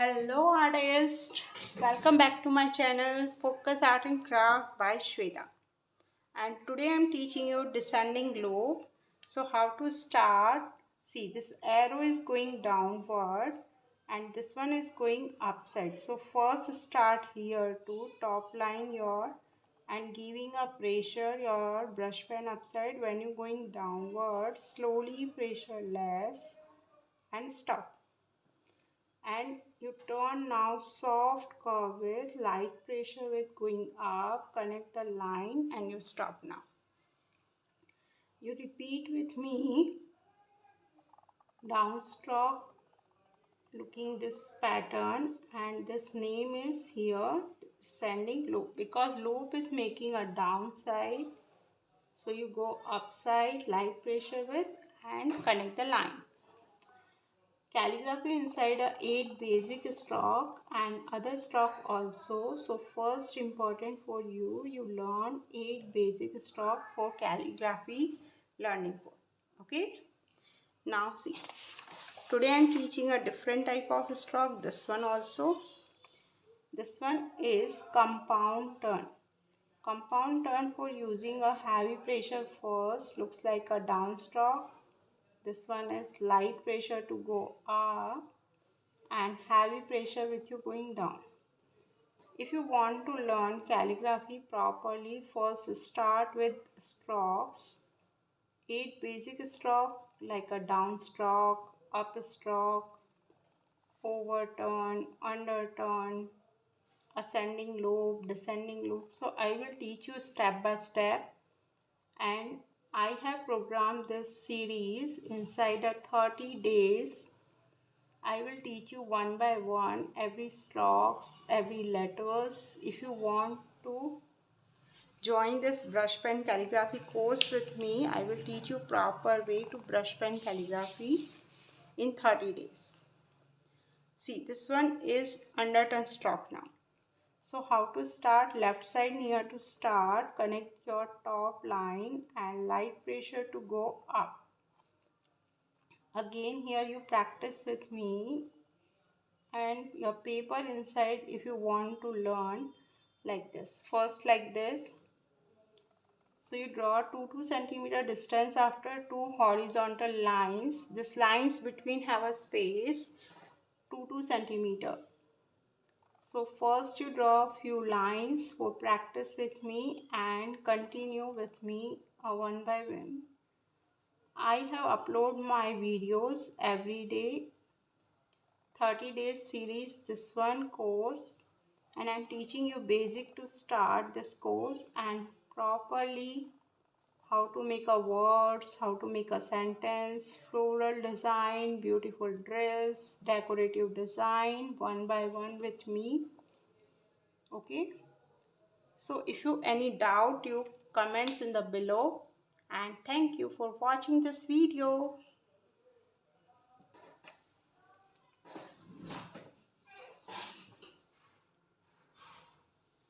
Hello artists, welcome back to my channel Focus Art and Craft by Shweta, and today I am teaching you descending globe. So how to start? See, this arrow is going downward and this one is going upside. So first start here to top line your and giving a pressure your brush pen upside. When you're going downward, slowly pressure less and stop. And you turn now soft curve with light pressure with going up, connect the line and you stop now. You repeat with me, downstroke looking this pattern, and this name is here descending loop because loop is making a downside. So you go upside, light pressure with and connect the line. Calligraphy inside a 8 basic stroke and other stroke also. So first important for you, you learn 8 basic stroke for calligraphy learning for. Okay. Now see, today I am teaching a different type of stroke. This one also. This one is compound turn. Compound turn for using a heavy pressure first looks like a downstroke. This one is light pressure to go up and heavy pressure with you going down. If you want to learn calligraphy properly, first start with strokes. 8 basic stroke like a downstroke, upstroke, overturn, underturn, ascending loop, descending loop. So I will teach you step by step, and I have programmed this series inside a 30 days. I will teach you one by one every strokes, every letters. If you want to join this brush pen calligraphy course with me, I will teach you proper way to brush pen calligraphy in 30 days. See, this one is underturn stroke now. So how to start? Left side near to start, connect your top line and light pressure to go up. Again here you practice with me, and your paper inside if you want to learn like this. First like this. So you draw 2 centimeter distance after 2 horizontal lines. This lines between have a space 2 centimeter. So first you draw few lines for practice with me and continue with me one by one. I have upload my videos every day, 30 days series, this one course, and I'm teaching you basic to start this course and properly how to make a words, how to make a sentence, floral design, beautiful dress, decorative design, one by one with me. Okay, so if you any doubt, you comments in the below, and thank you for watching this video.